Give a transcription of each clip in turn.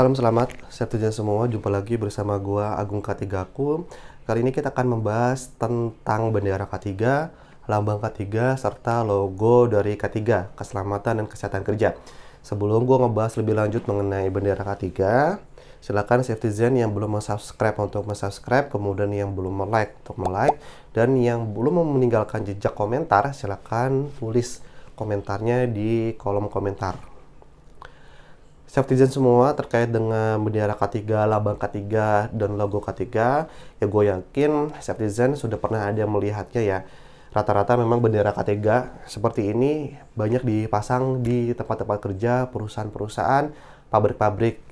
Salam selamat, sejahtera semua. Jumpa lagi bersama gua Agung K3ku. Kali ini kita akan membahas tentang bendera K3, lambang K3, serta logo dari K3, Keselamatan dan Kesehatan Kerja. Sebelum gua ngebahas lebih lanjut mengenai bendera K3, silakan Safetyzen yang belum subscribe untuk subscribe, kemudian yang belum like untuk like, dan yang belum meninggalkan jejak komentar, silakan tulis komentarnya di kolom komentar. Safetyzen semua terkait dengan bendera K3, lambang K3, dan logo K3, ya gue yakin Safetyzen sudah pernah ada yang melihatnya ya. Rata-rata memang bendera K3 seperti ini banyak dipasang di tempat-tempat kerja, perusahaan-perusahaan, pabrik-pabrik.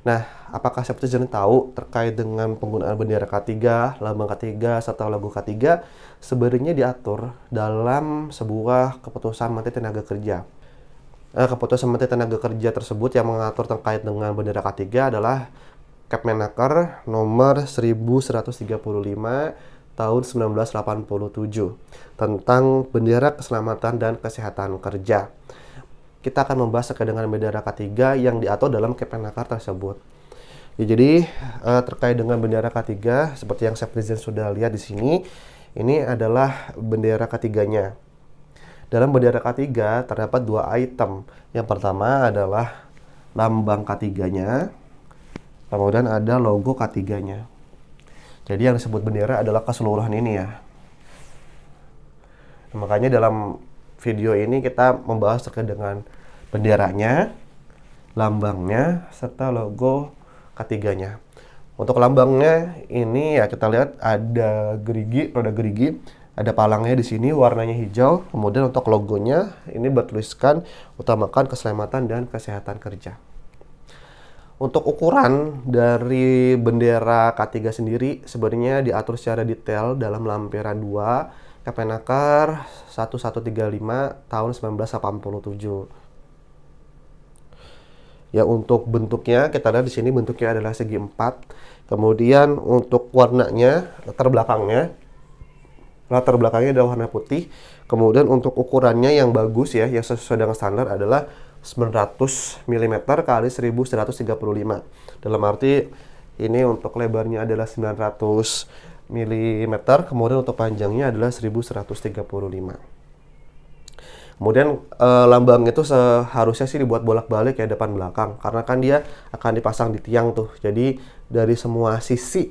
Nah, apakah Safetyzen tahu terkait dengan penggunaan bendera K3, lambang K3, serta logo K3 sebenarnya diatur dalam sebuah keputusan Menteri Tenaga Kerja. Keputusan Menteri Tenaga Kerja tersebut yang mengatur terkait dengan bendera K3 adalah Kepmenaker nomor 1135 tahun 1987 tentang bendera keselamatan dan kesehatan kerja. Kita akan membahas terkait dengan bendera K3 yang diatur dalam Kepmenaker tersebut. Ya, jadi terkait dengan bendera K3 seperti yang Safetyzen sudah lihat di sini, ini adalah bendera K3-nya. Dalam bendera K3 terdapat dua item. Yang pertama adalah lambang K3-nya, kemudian ada logo K3-nya. Jadi yang disebut bendera adalah keseluruhan ini ya. Nah, makanya dalam video ini kita membahas terkait dengan benderanya, lambangnya, serta logo K3-nya. Untuk lambangnya ini ya kita lihat ada gerigi, roda gerigi. Ada palangnya di sini warnanya hijau. Kemudian untuk logonya ini bertuliskan utamakan keselamatan dan kesehatan kerja. Untuk ukuran dari bendera K3 sendiri sebenarnya diatur secara detail dalam lampiran 2 Kepmenaker 1135 tahun 1987. Ya, untuk bentuknya kita lihat di sini bentuknya adalah segi 4. Kemudian untuk warnanya, latar belakangnya adalah warna putih. Kemudian untuk ukurannya yang bagus ya, yang sesuai dengan standar adalah 900 mm kali 1135. Dalam arti ini untuk lebarnya adalah 900 mm, kemudian untuk panjangnya adalah 1135. Kemudian lambang itu seharusnya sih dibuat bolak-balik ya, depan belakang, karena kan dia akan dipasang di tiang tuh. Jadi dari semua sisi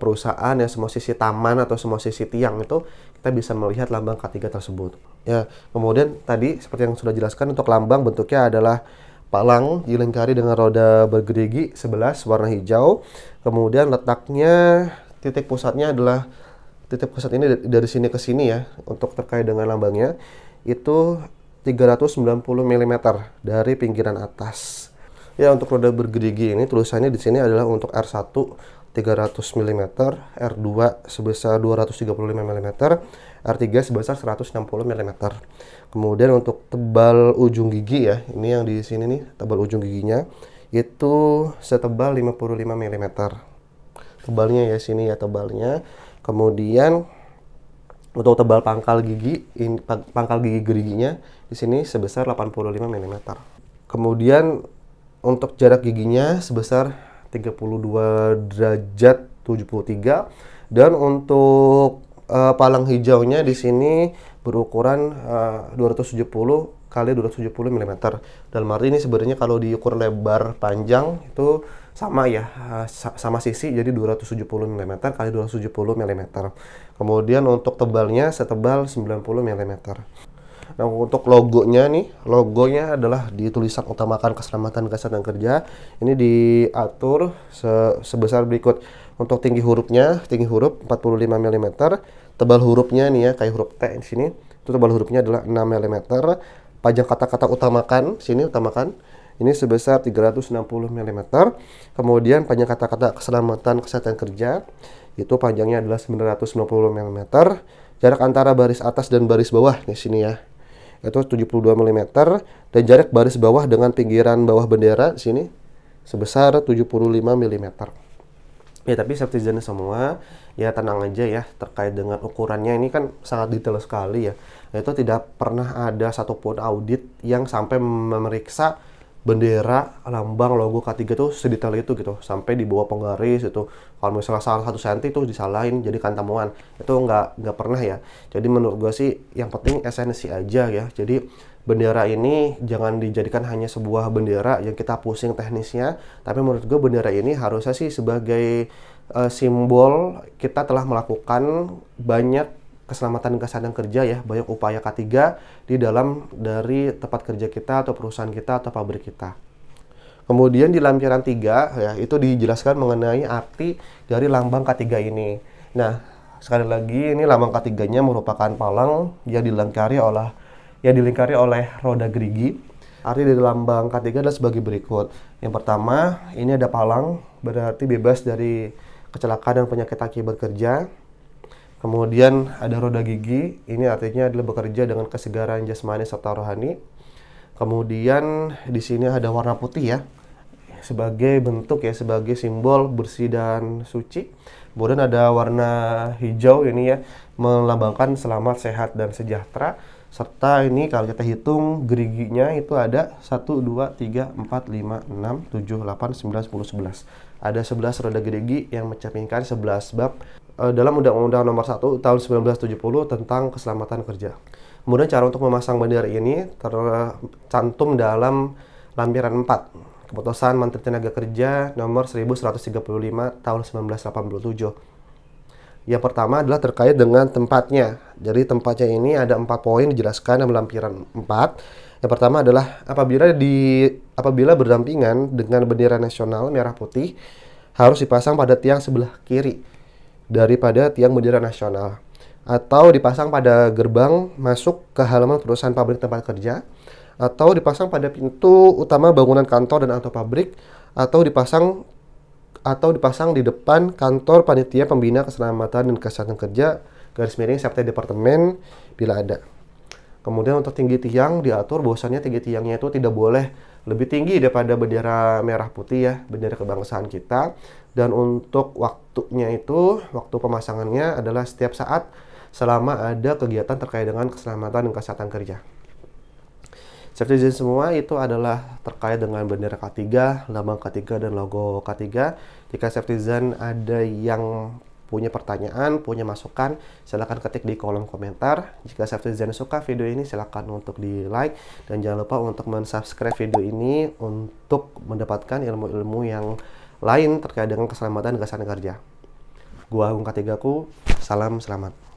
perusahaan ya, semua sisi taman atau semua sisi tiang itu kita bisa melihat lambang K3 tersebut. Ya, kemudian tadi seperti yang sudah jelaskan untuk lambang bentuknya adalah palang dilingkari dengan roda bergerigi 11 warna hijau. Kemudian letaknya titik pusatnya adalah titik pusat ini dari sini ke sini ya. Untuk terkait dengan lambangnya itu 390 mm dari pinggiran atas. Ya, untuk roda bergerigi ini tulisannya di sini adalah untuk R1 300 mm, R2 sebesar 235 mm, R3 sebesar 160 mm. Kemudian untuk tebal ujung gigi ya, ini yang di sini nih, tebal ujung giginya itu setebal 55 mm. Tebalnya ya sini ya tebalnya. Kemudian untuk tebal pangkal gigi, pangkal gigi geriginya di sini sebesar 85 mm. Kemudian untuk jarak giginya sebesar 32 derajat 73, dan untuk palang hijaunya di sini berukuran 270 kali 270 mm. Dalam arti ini sebenarnya kalau diukur lebar panjang itu sama ya, sama sisi, jadi 270 mm kali 270 mm. Kemudian untuk tebalnya setebal 90 mm. Nah, untuk logonya nih, logonya adalah di tulisan utamakan keselamatan kesehatan kerja. Ini diatur sebesar berikut. Untuk tinggi hurufnya, tinggi huruf 45 mm. Tebal hurufnya nih ya, kayak huruf T di sini. Itu tebal hurufnya adalah 6 mm. Panjang kata-kata utamakan, sini utamakan. Ini sebesar 360 mm. Kemudian panjang kata-kata keselamatan kesehatan kerja itu panjangnya adalah 990 mm. Jarak antara baris atas dan baris bawah di sini ya, itu 72 mm, dan jarak baris bawah dengan pinggiran bawah bendera di sini sebesar 75 mm. Ya, tapi Safetyzen semua ya tenang aja ya, terkait dengan ukurannya ini kan sangat detail sekali ya. Itu tidak pernah ada satupun audit yang sampai memeriksa bendera, lambang, logo K3 tuh sedetail itu gitu, sampai di bawah penggaris itu. Kalau misalnya salah 1 senti tuh disalahin jadi kantamuan, itu nggak pernah ya. Jadi menurut gue sih yang penting esensi aja ya. Jadi bendera ini jangan dijadikan hanya sebuah bendera yang kita pusing teknisnya, tapi menurut gue bendera ini harusnya sih sebagai simbol kita telah melakukan banyak keselamatan dan kesehatan kerja ya, banyak upaya K3 di dalam dari tempat kerja kita atau perusahaan kita atau pabrik kita. Kemudian di lampiran 3 ya, itu dijelaskan mengenai arti dari lambang K3 ini. Nah, sekali lagi ini lambang K3-nya merupakan palang yang dilingkari oleh roda gerigi. Arti dari lambang K3 adalah sebagai berikut. Yang pertama, ini ada palang, berarti bebas dari kecelakaan dan penyakit akibat kerja. Kemudian ada roda gigi, ini artinya adalah bekerja dengan kesegaran jasmani serta rohani. Kemudian di sini ada warna putih ya, sebagai bentuk ya, sebagai simbol bersih dan suci. Kemudian ada warna hijau ini ya, melambangkan selamat, sehat, dan sejahtera. Serta ini kalau kita hitung geriginya itu ada 1, 2, 3, 4, 5, 6, 7, 8, 9, 10, 11. Ada 11 roda gerigi yang mencerminkan 11 bab dalam Undang-Undang Nomor 1 Tahun 1970 tentang keselamatan kerja. Kemudian cara untuk memasang bendera ini tercantum dalam lampiran 4 Keputusan Menteri Tenaga Kerja Nomor 1135 Tahun 1987. Yang pertama adalah terkait dengan tempatnya. Jadi tempatnya ini ada 4 poin dijelaskan dalam lampiran 4. Yang pertama adalah apabila berdampingan dengan bendera nasional merah putih harus dipasang pada tiang sebelah kiri daripada tiang bendera nasional, atau dipasang pada gerbang masuk ke halaman perusahaan pabrik tempat kerja, atau dipasang pada pintu utama bangunan kantor dan atau pabrik, atau dipasang di depan kantor panitia pembina keselamatan dan kesehatan kerja _safety departemen bila ada. Kemudian untuk tinggi tiang diatur bahwasannya tinggi tiangnya itu tidak boleh lebih tinggi daripada bendera merah putih ya, bendera kebangsaan kita. Dan untuk waktunya itu, waktu pemasangannya adalah setiap saat selama ada kegiatan terkait dengan keselamatan dan kesehatan kerja. Safety semua itu adalah terkait dengan bendera K3, lambang K3, dan logo K3. Jika Safety ada yang punya pertanyaan, punya masukan, silahkan ketik di kolom komentar. Jika Safety suka video ini, silahkan untuk di like. Dan jangan lupa untuk mensubscribe video ini untuk mendapatkan ilmu-ilmu yang lain terkait dengan keselamatan dan kesehatan kerja. Gua Agung K3ku, salam selamat.